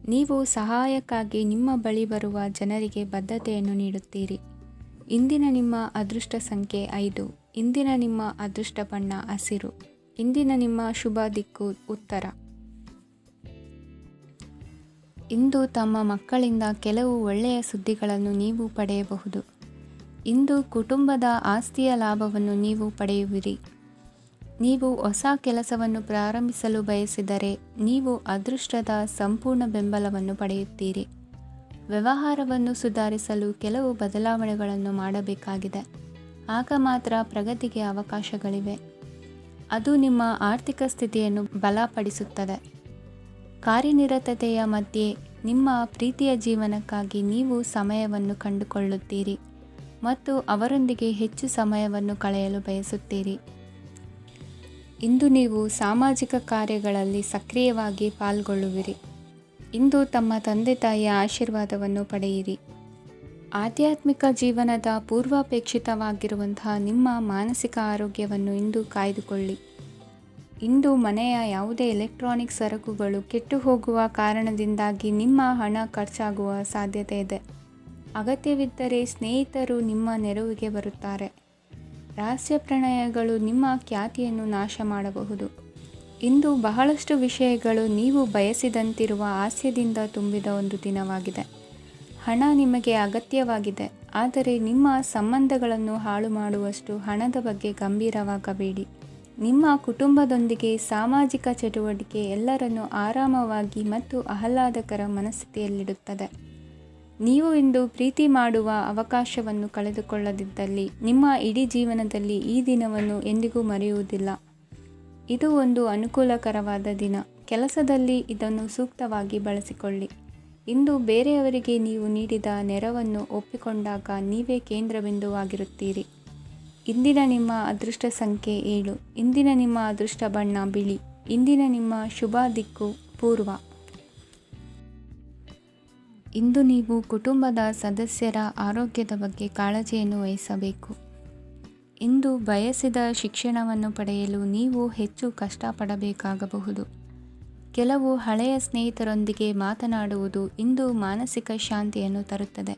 ನೀವು ಸಹಾಯಕ್ಕಾಗಿ ನಿಮ್ಮ ಬಳಿ ಬರುವ ಜನರಿಗೆ ಬದ್ಧತೆಯನ್ನು ನೀಡುತ್ತೀರಿ. ಇಂದಿನ ನಿಮ್ಮ ಅದೃಷ್ಟ ಸಂಖ್ಯೆ 5. ಇಂದಿನ ನಿಮ್ಮ ಅದೃಷ್ಟ ಬಣ್ಣ ಹಸಿರು. ಇಂದಿನ ನಿಮ್ಮ ಶುಭ ದಿಕ್ಕು ಉತ್ತರ. ಇಂದು ತಮ್ಮ ಮಕ್ಕಳಿಂದ ಕೆಲವು ಒಳ್ಳೆಯ ಸುದ್ದಿಗಳನ್ನು ನೀವು ಪಡೆಯಬಹುದು. ಇಂದು ಕುಟುಂಬದ ಆಸ್ತಿಯ ಲಾಭವನ್ನು ನೀವು ಪಡೆಯುವಿರಿ. ನೀವು ಹೊಸ ಕೆಲಸವನ್ನು ಪ್ರಾರಂಭಿಸಲು ಬಯಸಿದರೆ ನೀವು ಅದೃಷ್ಟದ ಸಂಪೂರ್ಣ ಬೆಂಬಲವನ್ನು ಪಡೆಯುತ್ತೀರಿ. ವ್ಯವಹಾರವನ್ನು ಸುಧಾರಿಸಲು ಕೆಲವು ಬದಲಾವಣೆಗಳನ್ನು ಮಾಡಬೇಕಾಗಿದೆ. ಆಗ ಮಾತ್ರ ಪ್ರಗತಿಗೆ ಅವಕಾಶಗಳಿವೆ. ಅದು ನಿಮ್ಮ ಆರ್ಥಿಕ ಸ್ಥಿತಿಯನ್ನು ಬಲಪಡಿಸುತ್ತದೆ. ಕಾರ್ಯನಿರತತೆಯ ಮಧ್ಯೆ ನಿಮ್ಮ ಪ್ರೀತಿಯ ಜೀವನಕ್ಕಾಗಿ ನೀವು ಸಮಯವನ್ನು ಕಂಡುಕೊಳ್ಳುತ್ತೀರಿ ಮತ್ತು ಅವರೊಂದಿಗೆ ಹೆಚ್ಚು ಸಮಯವನ್ನು ಕಳೆಯಲು ಬಯಸುತ್ತೀರಿ. ಇಂದು ನೀವು ಸಾಮಾಜಿಕ ಕಾರ್ಯಗಳಲ್ಲಿ ಸಕ್ರಿಯವಾಗಿ ಪಾಲ್ಗೊಳ್ಳುವಿರಿ. ಇಂದು ತಮ್ಮ ತಂದೆ ತಾಯಿಯ ಆಶೀರ್ವಾದವನ್ನು ಪಡೆಯಿರಿ. ಆಧ್ಯಾತ್ಮಿಕ ಜೀವನದ ಪೂರ್ವಾಪೇಕ್ಷಿತವಾಗಿರುವಂತಹ ನಿಮ್ಮ ಮಾನಸಿಕ ಆರೋಗ್ಯವನ್ನು ಇಂದು ಕಾಯ್ದುಕೊಳ್ಳಿ. ಇಂದು ಮನೆಯ ಯಾವುದೇ ಎಲೆಕ್ಟ್ರಾನಿಕ್ ಸರಕುಗಳು ಕೆಟ್ಟು ಹೋಗುವ ಕಾರಣದಿಂದಾಗಿ ನಿಮ್ಮ ಹಣ ಖರ್ಚಾಗುವ ಸಾಧ್ಯತೆ ಇದೆ. ಅಗತ್ಯವಿದ್ದರೆ ಸ್ನೇಹಿತರು ನಿಮ್ಮ ನೆರವಿಗೆ ಬರುತ್ತಾರೆ. ರಹಸ್ಯ ಪ್ರಣಯಗಳು ನಿಮ್ಮ ಖ್ಯಾತಿಯನ್ನು ನಾಶ ಮಾಡಬಹುದು. ಇಂದು ಬಹಳಷ್ಟು ವಿಷಯಗಳು ನೀವು ಬಯಸಿದಂತಿರುವ ಹಾಸ್ಯದಿಂದ ತುಂಬಿದ ಒಂದು ದಿನವಾಗಿದೆ. ಹಣ ನಿಮಗೆ ಅಗತ್ಯವಾಗಿದೆ, ಆದರೆ ನಿಮ್ಮ ಸಂಬಂಧಗಳನ್ನು ಹಾಳು ಮಾಡುವಷ್ಟು ಹಣದ ಬಗ್ಗೆ ಗಂಭೀರವಾಗಬೇಡಿ. ನಿಮ್ಮ ಕುಟುಂಬದೊಂದಿಗೆ ಸಾಮಾಜಿಕ ಚಟುವಟಿಕೆ ಎಲ್ಲರನ್ನೂ ಆರಾಮವಾಗಿ ಮತ್ತು ಆಹ್ಲಾದಕರ ಮನಸ್ಥಿತಿಯಲ್ಲಿಡುತ್ತದೆ. ನೀವು ಇಂದು ಪ್ರೀತಿ ಮಾಡುವ ಅವಕಾಶವನ್ನು ಕಳೆದುಕೊಳ್ಳದಿದ್ದಲ್ಲಿ ನಿಮ್ಮ ಇಡೀ ಜೀವನದಲ್ಲಿ ಈ ದಿನವನ್ನು ಎಂದಿಗೂ ಮರೆಯುವುದಿಲ್ಲ. ಇದು ಒಂದು ಅನುಕೂಲಕರವಾದ ದಿನ. ಕೆಲಸದಲ್ಲಿ ಇದನ್ನು ಸೂಕ್ತವಾಗಿ ಬಳಸಿಕೊಳ್ಳಿ. ಇಂದು ಬೇರೆಯವರಿಗೆ ನೀವು ನೀಡಿದ ನೆರವನ್ನು ಒಪ್ಪಿಕೊಂಡಾಗ ನೀವೇ ಕೇಂದ್ರಬಿಂದುವಾಗಿರುತ್ತೀರಿ. ಇಂದಿನ ನಿಮ್ಮ ಅದೃಷ್ಟ ಸಂಖ್ಯೆ 7. ಇಂದಿನ ನಿಮ್ಮ ಅದೃಷ್ಟ ಬಣ್ಣ ಬಿಳಿ. ಇಂದಿನ ನಿಮ್ಮ ಶುಭ ದಿಕ್ಕು ಪೂರ್ವ. ಇಂದು ನೀವು ಕುಟುಂಬದ ಸದಸ್ಯರ ಆರೋಗ್ಯದ ಬಗ್ಗೆ ಕಾಳಜಿಯನ್ನು ವಹಿಸಬೇಕು. ಇಂದು ಬಯಸಿದ ಶಿಕ್ಷಣವನ್ನು ಪಡೆಯಲು ನೀವು ಹೆಚ್ಚು ಕಷ್ಟಪಡಬೇಕಾಗಬಹುದು. ಕೆಲವು ಹಳೆಯ ಸ್ನೇಹಿತರೊಂದಿಗೆ ಮಾತನಾಡುವುದು ಇಂದು ಮಾನಸಿಕ ಶಾಂತಿಯನ್ನು ತರುತ್ತದೆ.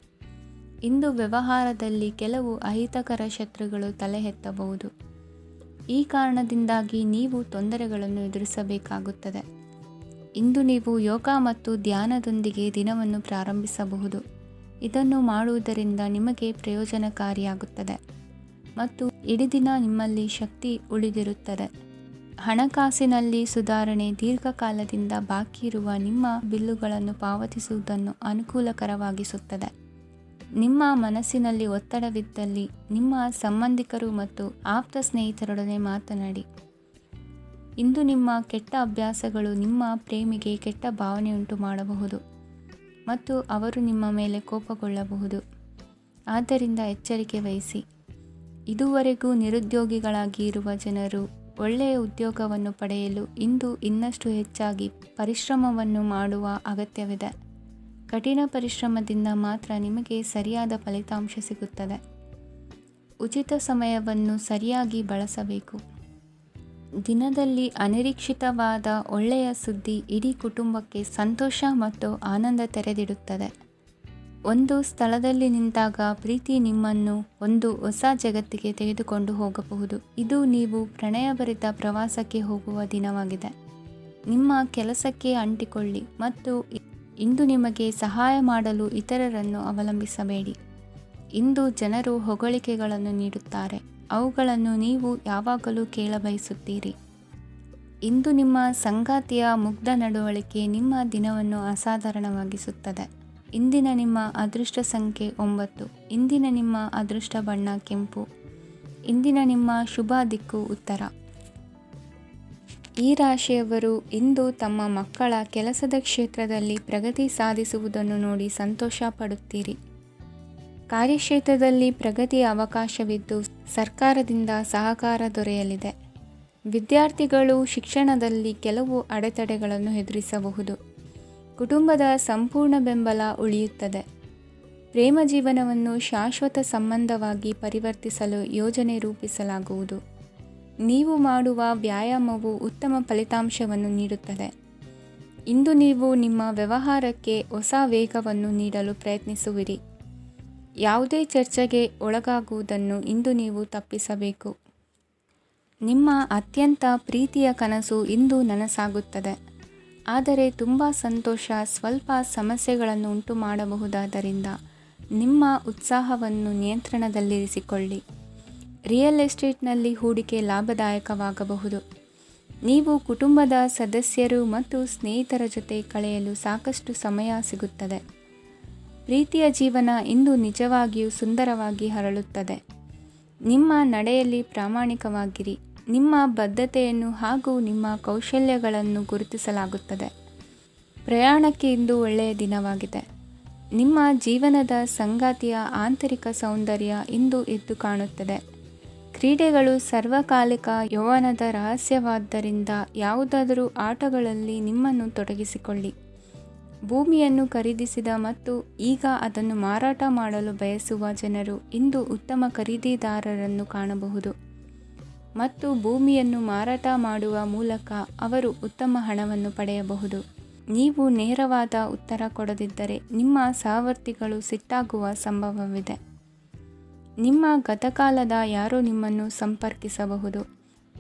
ಇಂದು ವ್ಯವಹಾರದಲ್ಲಿ ಕೆಲವು ಅಹಿತಕರ ಶತ್ರುಗಳು ತಲೆ ಎತ್ತಬಹುದು. ಈ ಕಾರಣದಿಂದಾಗಿ ನೀವು ತೊಂದರೆಗಳನ್ನು ಎದುರಿಸಬೇಕಾಗುತ್ತದೆ. ಇಂದು ನೀವು ಯೋಗ ಮತ್ತು ಧ್ಯಾನದೊಂದಿಗೆ ದಿನವನ್ನು ಪ್ರಾರಂಭಿಸಬಹುದು. ಇದನ್ನು ಮಾಡುವುದರಿಂದ ನಿಮಗೆ ಪ್ರಯೋಜನಕಾರಿಯಾಗುತ್ತದೆ ಮತ್ತು ಇಡೀ ದಿನ ನಿಮ್ಮಲ್ಲಿ ಶಕ್ತಿ ಉಳಿದಿರುತ್ತದೆ. ಹಣಕಾಸಿನಲ್ಲಿ ಸುಧಾರಣೆ. ದೀರ್ಘಕಾಲದಿಂದ ಬಾಕಿ ಇರುವ ನಿಮ್ಮ ಬಿಲ್ಲುಗಳನ್ನು ಪಾವತಿಸುವುದನ್ನು ಅನುಕೂಲಕರವಾಗಿಸುತ್ತದೆ. ನಿಮ್ಮ ಮನಸ್ಸಿನಲ್ಲಿ ಒತ್ತಡವಿದ್ದಲ್ಲಿ ನಿಮ್ಮ ಸಂಬಂಧಿಕರು ಮತ್ತು ಆಪ್ತ ಸ್ನೇಹಿತರೊಡನೆ ಮಾತನಾಡಿ. ಇಂದು ನಿಮ್ಮ ಕೆಟ್ಟ ಅಭ್ಯಾಸಗಳು ನಿಮ್ಮ ಪ್ರೇಮಿಗೆ ಕೆಟ್ಟ ಭಾವನೆಯುಂಟು ಮಾಡಬಹುದು ಮತ್ತು ಅವರು ನಿಮ್ಮ ಮೇಲೆ ಕೋಪಗೊಳ್ಳಬಹುದು. ಆದ್ದರಿಂದ ಎಚ್ಚರಿಕೆ ವಹಿಸಿ. ಇದುವರೆಗೂ ನಿರುದ್ಯೋಗಿಗಳಾಗಿ ಇರುವ ಜನರು ಒಳ್ಳೆಯ ಉದ್ಯೋಗವನ್ನು ಪಡೆಯಲು ಇಂದು ಇನ್ನಷ್ಟು ಹೆಚ್ಚಾಗಿ ಪರಿಶ್ರಮವನ್ನು ಮಾಡುವ ಅಗತ್ಯವಿದೆ. ಕಠಿಣ ಪರಿಶ್ರಮದಿಂದ ಮಾತ್ರ ನಿಮಗೆ ಸರಿಯಾದ ಫಲಿತಾಂಶ ಸಿಗುತ್ತದೆ. ಉಚಿತ ಸಮಯವನ್ನು ಸರಿಯಾಗಿ ಬಳಸಬೇಕು. ದಿನದಲ್ಲಿ ಅನಿರೀಕ್ಷಿತವಾದ ಒಳ್ಳೆಯ ಸುದ್ದಿ ಇಡೀ ಕುಟುಂಬಕ್ಕೆ ಸಂತೋಷ ಮತ್ತು ಆನಂದ ತೆರೆದಿಡುತ್ತದೆ. ಒಂದು ಸ್ಥಳದಲ್ಲಿ ನಿಂತಾಗ ಪ್ರೀತಿ ನಿಮ್ಮನ್ನು ಒಂದು ಹೊಸ ಜಗತ್ತಿಗೆ ತೆಗೆದುಕೊಂಡು ಹೋಗಬಹುದು. ಇದು ನೀವು ಪ್ರಣಯಭರಿತ ಪ್ರವಾಸಕ್ಕೆ ಹೋಗುವ ದಿನವಾಗಿದೆ. ನಿಮ್ಮ ಕೆಲಸಕ್ಕೆ ಅಂಟಿಕೊಳ್ಳಿ ಮತ್ತು ಇಂದು ನಿಮಗೆ ಸಹಾಯ ಮಾಡಲು ಇತರರನ್ನು ಅವಲಂಬಿಸಬೇಡಿ. ಇಂದು ಜನರು ಹೊಗಳಿಕೆಗಳನ್ನು ನೀಡುತ್ತಾರೆ. ಅವುಗಳನ್ನು ನೀವು ಯಾವಾಗಲೂ ಕೇಳಬಯಸುತ್ತೀರಿ. ಇಂದು ನಿಮ್ಮ ಸಂಗಾತಿಯ ಮುಗ್ಧ ನಡವಳಿಕೆ ನಿಮ್ಮ ದಿನವನ್ನು ಅಸಾಧಾರಣವಾಗಿಸುತ್ತದೆ. ಇಂದಿನ ನಿಮ್ಮ ಅದೃಷ್ಟ ಸಂಖ್ಯೆ 9. ಇಂದಿನ ನಿಮ್ಮ ಅದೃಷ್ಟ ಬಣ್ಣ ಕೆಂಪು. ಇಂದಿನ ನಿಮ್ಮ ಶುಭ ದಿಕ್ಕು ಉತ್ತರ. ಈ ರಾಶಿಯವರು ಇಂದು ತಮ್ಮ ಮಕ್ಕಳ ಕೆಲಸದ ಕ್ಷೇತ್ರದಲ್ಲಿ ಪ್ರಗತಿ ಸಾಧಿಸುವುದನ್ನು ನೋಡಿ ಸಂತೋಷ ಪಡುತ್ತೀರಿ. ಕಾರ್ಯಕ್ಷೇತ್ರದಲ್ಲಿ ಪ್ರಗತಿಯ ಅವಕಾಶವಿದ್ದು ಸರ್ಕಾರದಿಂದ ಸಹಕಾರ ದೊರೆಯಲಿದೆ. ವಿದ್ಯಾರ್ಥಿಗಳು ಶಿಕ್ಷಣದಲ್ಲಿ ಕೆಲವು ಅಡೆತಡೆಗಳನ್ನು ಎದುರಿಸಬಹುದು. ಕುಟುಂಬದ ಸಂಪೂರ್ಣ ಬೆಂಬಲ ಉಳಿಯುತ್ತದೆ. ಪ್ರೇಮ ಜೀವನವನ್ನು ಶಾಶ್ವತ ಸಂಬಂಧವಾಗಿ ಪರಿವರ್ತಿಸಲು ಯೋಜನೆ ರೂಪಿಸಲಾಗುವುದು. ನೀವು ಮಾಡುವ ವ್ಯಾಯಾಮವು ಉತ್ತಮ ಫಲಿತಾಂಶವನ್ನು ನೀಡುತ್ತದೆ. ಇಂದು ನೀವು ನಿಮ್ಮ ವ್ಯವಹಾರಕ್ಕೆ ಹೊಸ ವೇಗವನ್ನು ನೀಡಲು ಪ್ರಯತ್ನಿಸುವಿರಿ. ಯಾವುದೇ ಚರ್ಚೆಗೆ ಒಳಗಾಗುವುದನ್ನು ಇಂದು ನೀವು ತಪ್ಪಿಸಬೇಕು. ನಿಮ್ಮ ಅತ್ಯಂತ ಪ್ರೀತಿಯ ಕನಸು ಇಂದು ನನಸಾಗುತ್ತದೆ. ಆದರೆ ತುಂಬ ಸಂತೋಷ ಸ್ವಲ್ಪ ಸಮಸ್ಯೆಗಳನ್ನು ಉಂಟು ಮಾಡಬಹುದಾದ್ದರಿಂದ ನಿಮ್ಮ ಉತ್ಸಾಹವನ್ನು ನಿಯಂತ್ರಣದಲ್ಲಿರಿಸಿಕೊಳ್ಳಿ. ರಿಯಲ್ ಎಸ್ಟೇಟ್ನಲ್ಲಿ ಹೂಡಿಕೆ ಲಾಭದಾಯಕವಾಗಬಹುದು. ನೀವು ಕುಟುಂಬದ ಸದಸ್ಯರು ಮತ್ತು ಸ್ನೇಹಿತರ ಜೊತೆ ಕಳೆಯಲು ಸಾಕಷ್ಟು ಸಮಯ ಸಿಗುತ್ತದೆ. ಪ್ರೀತಿಯ ಜೀವನ ಇಂದು ನಿಜವಾಗಿಯೂ ಸುಂದರವಾಗಿ ಹರಳುತ್ತದೆ. ನಿಮ್ಮ ನಡೆಯಲ್ಲಿ ಪ್ರಾಮಾಣಿಕವಾಗಿರಿ. ನಿಮ್ಮ ಬದ್ಧತೆಯನ್ನು ಹಾಗೂ ನಿಮ್ಮ ಕೌಶಲ್ಯಗಳನ್ನು ಗುರುತಿಸಲಾಗುತ್ತದೆ. ಪ್ರಯಾಣಕ್ಕೆ ಇಂದು ಒಳ್ಳೆಯ ದಿನವಾಗಿದೆ. ನಿಮ್ಮ ಜೀವನದ ಸಂಗಾತಿಯ ಆಂತರಿಕ ಸೌಂದರ್ಯ ಇಂದು ಎದ್ದು ಕಾಣುತ್ತದೆ. ಕ್ರೀಡೆಗಳು ಸರ್ವಕಾಲಿಕ ಯೌವನದ ರಹಸ್ಯವಾದ್ದರಿಂದ ಯಾವುದಾದರೂ ಆಟಗಳಲ್ಲಿ ನಿಮ್ಮನ್ನು ತೊಡಗಿಸಿಕೊಳ್ಳಿ. ಭೂಮಿಯನ್ನು ಖರೀದಿಸಿದ ಮತ್ತು ಈಗ ಅದನ್ನು ಮಾರಾಟ ಮಾಡಲು ಬಯಸುವ ಜನರು ಇಂದು ಉತ್ತಮ ಖರೀದಿದಾರರನ್ನು ಕಾಣಬಹುದು ಮತ್ತು ಭೂಮಿಯನ್ನು ಮಾರಾಟ ಮಾಡುವ ಮೂಲಕ ಅವರು ಉತ್ತಮ ಹಣವನ್ನು ಪಡೆಯಬಹುದು. ನೀವು ನೇರವಾದ ಉತ್ತರ ಕೊಡದಿದ್ದರೆ ನಿಮ್ಮ ಸಹವರ್ತಿಗಳು ಸಿಟ್ಟಾಗುವ ಸಂಭವವಿದೆ. ನಿಮ್ಮ ಗತಕಾಲದ ಯಾರೋ ನಿಮ್ಮನ್ನು ಸಂಪರ್ಕಿಸಬಹುದು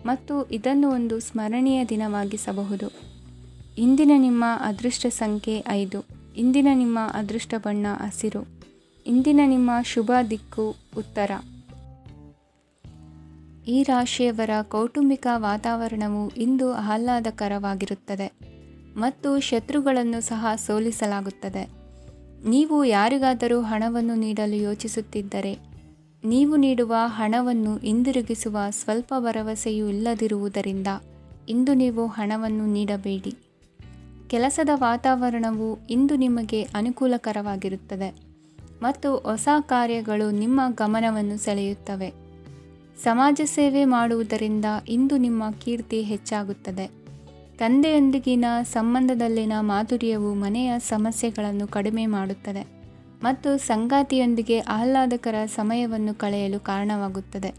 ಮತ್ತು ಇದನ್ನು ಒಂದು ಸ್ಮರಣೀಯ ದಿನವಾಗಿಸಬಹುದು. ಇಂದಿನ ನಿಮ್ಮ ಅದೃಷ್ಟ ಸಂಖ್ಯೆ 5. ಇಂದಿನ ನಿಮ್ಮ ಅದೃಷ್ಟ ಬಣ್ಣ ಹಸಿರು. ಇಂದಿನ ನಿಮ್ಮ ಶುಭ ದಿಕ್ಕು ಉತ್ತರ. ಈ ರಾಶಿಯವರ ಕೌಟುಂಬಿಕ ವಾತಾವರಣವು ಇಂದು ಆಹ್ಲಾದಕರವಾಗಿರುತ್ತದೆ ಮತ್ತು ಶತ್ರುಗಳನ್ನು ಸಹ ಸೋಲಿಸಲಾಗುತ್ತದೆ. ನೀವು ಯಾರಿಗಾದರೂ ಹಣವನ್ನು ನೀಡಲು ಯೋಚಿಸುತ್ತಿದ್ದರೆ, ನೀವು ನೀಡುವ ಹಣವನ್ನು ಹಿಂದಿರುಗಿಸುವ ಸ್ವಲ್ಪ ಭರವಸೆಯೂ ಇಲ್ಲದಿರುವುದರಿಂದ ಇಂದು ನೀವು ಹಣವನ್ನು ನೀಡಬೇಡಿ. ಕೆಲಸದ ವಾತಾವರಣವು ಇಂದು ನಿಮಗೆ ಅನುಕೂಲಕರವಾಗಿರುತ್ತದೆ ಮತ್ತು ಹೊಸ ಕಾರ್ಯಗಳು ನಿಮ್ಮ ಗಮನವನ್ನು ಸೆಳೆಯುತ್ತವೆ. ಸಮಾಜ ಸೇವೆ ಮಾಡುವುದರಿಂದ ಇಂದು ನಿಮ್ಮ ಕೀರ್ತಿ ಹೆಚ್ಚಾಗುತ್ತದೆ. ತಂದೆಯೊಂದಿಗಿನ ಸಂಬಂಧದಲ್ಲಿನ ಮಾಧುರ್ಯವು ಮನೆಯ ಸಮಸ್ಯೆಗಳನ್ನು ಕಡಿಮೆ ಮಾಡುತ್ತದೆ ಮತ್ತು ಸಂಗಾತಿಯೊಂದಿಗೆ ಆಹ್ಲಾದಕರ ಸಮಯವನ್ನು ಕಳೆಯಲು ಕಾರಣವಾಗುತ್ತದೆ.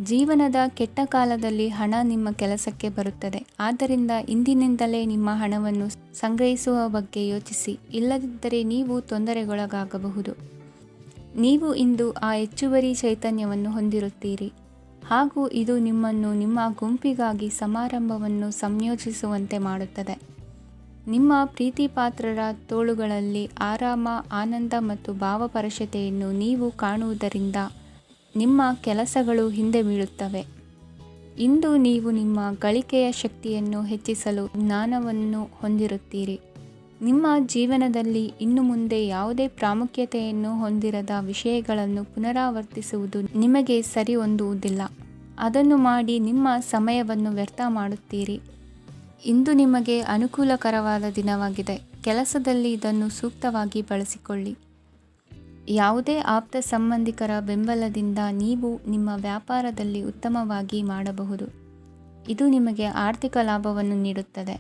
ಜೀವನದ ಕೆಟ್ಟ ಕಾಲದಲ್ಲಿ ಹಣ ನಿಮ್ಮ ಕೆಲಸಕ್ಕೆ ಬರುತ್ತದೆ. ಆದ್ದರಿಂದ ಇಂದಿನಿಂದಲೇ ನಿಮ್ಮ ಹಣವನ್ನು ಸಂಗ್ರಹಿಸುವ ಬಗ್ಗೆ ಯೋಚಿಸಿ, ಇಲ್ಲದಿದ್ದರೆ ನೀವು ತೊಂದರೆಗೊಳಗಾಗಬಹುದು. ನೀವು ಇಂದು ಆ ಹೆಚ್ಚುವರಿ ಚೈತನ್ಯವನ್ನು ಹೊಂದಿರುತ್ತೀರಿ ಹಾಗೂ ಇದು ನಿಮ್ಮನ್ನು ನಿಮ್ಮ ಗುಂಪಿಗಾಗಿ ಸಮಾರಂಭವನ್ನು ಸಂಯೋಜಿಸುವಂತೆ ಮಾಡುತ್ತದೆ. ನಿಮ್ಮ ಪ್ರೀತಿಪಾತ್ರರ ತೋಳುಗಳಲ್ಲಿ ಆರಾಮ, ಆನಂದ ಮತ್ತು ಭಾವಪರಶತೆಯನ್ನು ನೀವು ಕಾಣುವುದರಿಂದ ನಿಮ್ಮ ಕೆಲಸಗಳು ಹಿಂದೆ ಬೀಳುತ್ತವೆ. ಇಂದು ನೀವು ನಿಮ್ಮ ಗಳಿಕೆಯ ಶಕ್ತಿಯನ್ನು ಹೆಚ್ಚಿಸಲು ಜ್ಞಾನವನ್ನು ಹೊಂದಿರುತ್ತೀರಿ. ನಿಮ್ಮ ಜೀವನದಲ್ಲಿ ಇನ್ನು ಮುಂದೆ ಯಾವುದೇ ಪ್ರಾಮುಖ್ಯತೆಯನ್ನು ಹೊಂದಿರದ ವಿಷಯಗಳನ್ನು ಪುನರಾವರ್ತಿಸುವುದು ನಿಮಗೆ ಸರಿ ಹೊಂದುವುದಿಲ್ಲ. ಅದನ್ನು ಮಾಡಿ ನಿಮ್ಮ ಸಮಯವನ್ನು ವ್ಯರ್ಥ ಮಾಡುತ್ತೀರಿ. ಇಂದು ನಿಮಗೆ ಅನುಕೂಲಕರವಾದ ದಿನವಾಗಿದೆ. ಕೆಲಸದಲ್ಲಿ ಇದನ್ನು ಸೂಕ್ತವಾಗಿ ಬಳಸಿಕೊಳ್ಳಿ. ಯಾವುದೇ ಆಪ್ತ ಸಂಬಂಧಿಕರ ಬೆಂಬಲದಿಂದ ನೀವು ನಿಮ್ಮ ವ್ಯಾಪಾರದಲ್ಲಿ ಉತ್ತಮವಾಗಿ ಮಾಡಬಹುದು. ಇದು ನಿಮಗೆ ಆರ್ಥಿಕ ಲಾಭವನ್ನು ನೀಡುತ್ತದೆ.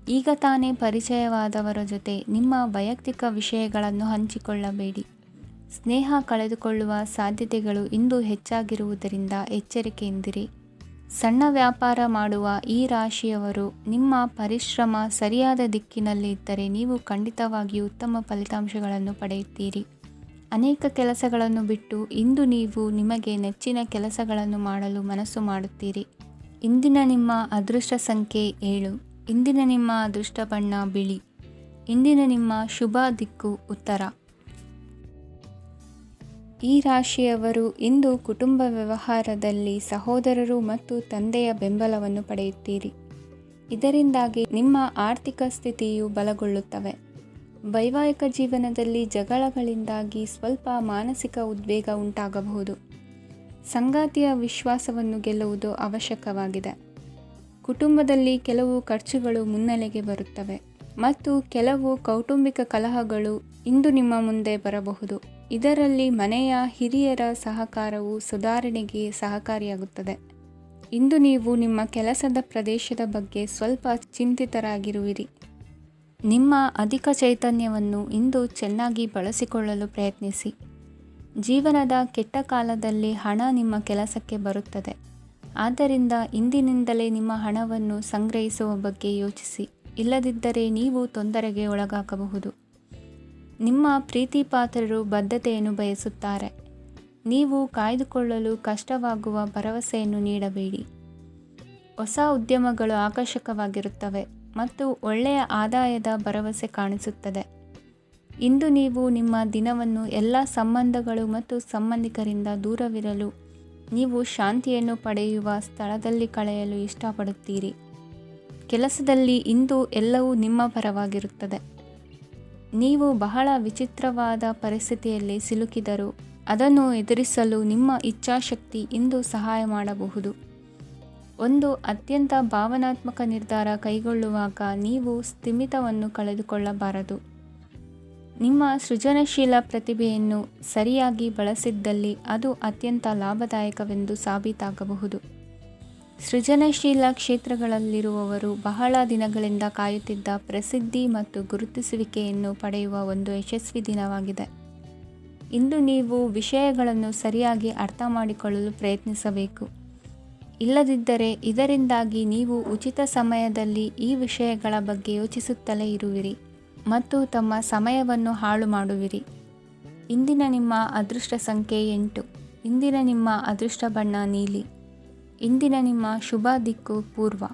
ಈಗ ತಾನೇ ಪರಿಚಯವಾದವರ ಜೊತೆ ನಿಮ್ಮ ವೈಯಕ್ತಿಕ ವಿಷಯಗಳನ್ನು ಹಂಚಿಕೊಳ್ಳಬೇಡಿ. ಸ್ನೇಹ ಕಳೆದುಕೊಳ್ಳುವ ಸಾಧ್ಯತೆಗಳು ಇಂದು ಹೆಚ್ಚಾಗಿರುವುದರಿಂದ ಎಚ್ಚರಿಕೆಯಿಂದಿರಿ. ಸಣ್ಣ ವ್ಯಾಪಾರ ಮಾಡುವ ಈ ರಾಶಿಯವರು ನಿಮ್ಮ ಪರಿಶ್ರಮ ಸರಿಯಾದ ದಿಕ್ಕಿನಲ್ಲಿ ಇದ್ದರೆ ನೀವು ಖಂಡಿತವಾಗಿಯೂ ಉತ್ತಮ ಫಲಿತಾಂಶಗಳನ್ನು ಪಡೆಯುತ್ತೀರಿ. ಅನೇಕ ಕೆಲಸಗಳನ್ನು ಬಿಟ್ಟು ಇಂದು ನೀವು ನಿಮಗೆ ನೆಚ್ಚಿನ ಕೆಲಸಗಳನ್ನು ಮಾಡಲು ಮನಸ್ಸು ಮಾಡುತ್ತೀರಿ. ಇಂದಿನ ನಿಮ್ಮ ಅದೃಷ್ಟ ಸಂಖ್ಯೆ 7. ಇಂದಿನ ನಿಮ್ಮ ಅದೃಷ್ಟ ಬಣ್ಣ ಬಿಳಿ. ಇಂದಿನ ನಿಮ್ಮ ಶುಭ ದಿಕ್ಕು ಉತ್ತರ. ಈ ರಾಶಿಯವರು ಇಂದು ಕುಟುಂಬ ವ್ಯವಹಾರದಲ್ಲಿ ಸಹೋದರರು ಮತ್ತು ತಂದೆಯ ಬೆಂಬಲವನ್ನು ಪಡೆಯುತ್ತೀರಿ. ಇದರಿಂದಾಗಿ ನಿಮ್ಮ ಆರ್ಥಿಕ ಸ್ಥಿತಿಯು ಬಲಗೊಳ್ಳುತ್ತವೆ. ವೈವಾಹಿಕ ಜೀವನದಲ್ಲಿ ಜಗಳಗಳಿಂದಾಗಿ ಸ್ವಲ್ಪ ಮಾನಸಿಕ ಉದ್ವೇಗ ಉಂಟಾಗಬಹುದು. ಸಂಗಾತಿಯ ವಿಶ್ವಾಸವನ್ನು ಗೆಲ್ಲುವುದು ಅವಶ್ಯಕವಾಗಿದೆ. ಕುಟುಂಬದಲ್ಲಿ ಕೆಲವು ಖರ್ಚುಗಳು ಮುನ್ನೆಲೆಗೆ ಬರುತ್ತವೆ ಮತ್ತು ಕೆಲವು ಕೌಟುಂಬಿಕ ಕಲಹಗಳು ಇಂದು ನಿಮ್ಮ ಮುಂದೆ ಬರಬಹುದು. ಇದರಲ್ಲಿ ಮನೆಯ ಹಿರಿಯರ ಸಹಕಾರವು ಸುಧಾರಣೆಗೆ ಸಹಕಾರಿಯಾಗುತ್ತದೆ. ಇಂದು ನೀವು ನಿಮ್ಮ ಕೆಲಸದ ಪ್ರದೇಶದ ಬಗ್ಗೆ ಸ್ವಲ್ಪ ಚಿಂತಿತರಾಗಿರುವಿರಿ. ನಿಮ್ಮ ಅಧಿಕ ಚೈತನ್ಯವನ್ನು ಇಂದು ಚೆನ್ನಾಗಿ ಬಳಸಿಕೊಳ್ಳಲು ಪ್ರಯತ್ನಿಸಿ. ಜೀವನದ ಕೆಟ್ಟ ಕಾಲದಲ್ಲಿ ಹಣ ನಿಮ್ಮ ಕೆಲಸಕ್ಕೆ ಬರುತ್ತದೆ. ಆದ್ದರಿಂದ ಇಂದಿನಿಂದಲೇ ನಿಮ್ಮ ಹಣವನ್ನು ಸಂಗ್ರಹಿಸುವ ಬಗ್ಗೆ ಯೋಚಿಸಿ, ಇಲ್ಲದಿದ್ದರೆ ನೀವು ತೊಂದರೆಗೆ ಒಳಗಾಗಬಹುದು. ನಿಮ್ಮ ಪ್ರೀತಿಪಾತ್ರರು ಬದ್ಧತೆಯನ್ನು ಬಯಸುತ್ತಾರೆ. ನೀವು ಕಾಯ್ದುಕೊಳ್ಳಲು ಕಷ್ಟವಾಗುವ ಭರವಸೆಯನ್ನು ನೀಡಬೇಡಿ. ಹೊಸ ಉದ್ಯಮಗಳು ಆಕರ್ಷಕವಾಗಿರುತ್ತವೆ ಮತ್ತು ಒಳ್ಳೆಯ ಆದಾಯದ ಭರವಸೆ ಕಾಣಿಸುತ್ತದೆ. ಇಂದು ನೀವು ನಿಮ್ಮ ದಿನವನ್ನು ಎಲ್ಲ ಸಂಬಂಧಗಳು ಮತ್ತು ಸಂಬಂಧಿಕರಿಂದ ದೂರವಿರಲು ನೀವು ಶಾಂತಿಯನ್ನು ಪಡೆಯುವ ಸ್ಥಳದಲ್ಲಿ ಕಳೆಯಲು ಇಷ್ಟಪಡುತ್ತೀರಿ. ಕೆಲಸದಲ್ಲಿ ಇಂದು ಎಲ್ಲವೂ ನಿಮ್ಮ ಪರವಾಗಿರುತ್ತದೆ. ನೀವು ಬಹಳ ವಿಚಿತ್ರವಾದ ಪರಿಸ್ಥಿತಿಯಲ್ಲಿ ಸಿಲುಕಿದರೂ ಅದನ್ನು ಎದುರಿಸಲು ನಿಮ್ಮ ಇಚ್ಛಾಶಕ್ತಿ ಇಂದು ಸಹಾಯ ಮಾಡಬಹುದು. ಒಂದು ಅತ್ಯಂತ ಭಾವನಾತ್ಮಕ ನಿರ್ಧಾರ ಕೈಗೊಳ್ಳುವಾಗ ನೀವು ಸ್ಥಿಮಿತವನ್ನು ಕಳೆದುಕೊಳ್ಳಬಾರದು. ನಿಮ್ಮ ಸೃಜನಶೀಲ ಪ್ರತಿಭೆಯನ್ನು ಸರಿಯಾಗಿ ಬಳಸಿದ್ದಲ್ಲಿ ಅದು ಅತ್ಯಂತ ಲಾಭದಾಯಕವೆಂದು ಸಾಬೀತಾಗಬಹುದು. ಸೃಜನಶೀಲ ಕ್ಷೇತ್ರಗಳಲ್ಲಿರುವವರು ಬಹಳ ದಿನಗಳಿಂದ ಕಾಯುತ್ತಿದ್ದ ಪ್ರಸಿದ್ಧಿ ಮತ್ತು ಗುರುತಿಸುವಿಕೆಯನ್ನು ಪಡೆಯುವ ಒಂದು ಯಶಸ್ವಿ ದಿನವಾಗಿದೆ. ಇಂದು ನೀವು ವಿಷಯಗಳನ್ನು ಸರಿಯಾಗಿ ಅರ್ಥ ಮಾಡಿಕೊಳ್ಳಲು ಪ್ರಯತ್ನಿಸಬೇಕು. ಇಲ್ಲದಿದ್ದರೆ ಇದರಿಂದಾಗಿ ನೀವು ಉಚಿತ ಸಮಯದಲ್ಲಿ ಈ ವಿಷಯಗಳ ಬಗ್ಗೆ ಯೋಚಿಸುತ್ತಲೇ ಇರುವಿರಿ ಮತ್ತು ತಮ್ಮ ಸಮಯವನ್ನು ಹಾಳು ಮಾಡುವಿರಿ. ಇಂದಿನ ನಿಮ್ಮ ಅದೃಷ್ಟ ಸಂಖ್ಯೆ 8. ಇಂದಿನ ನಿಮ್ಮ ಅದೃಷ್ಟ ಬಣ್ಣ ನೀಲಿ. ಇಂದಿನ ನಿಮ್ಮ ಶುಭ ದಿಕ್ಕು ಪೂರ್ವ.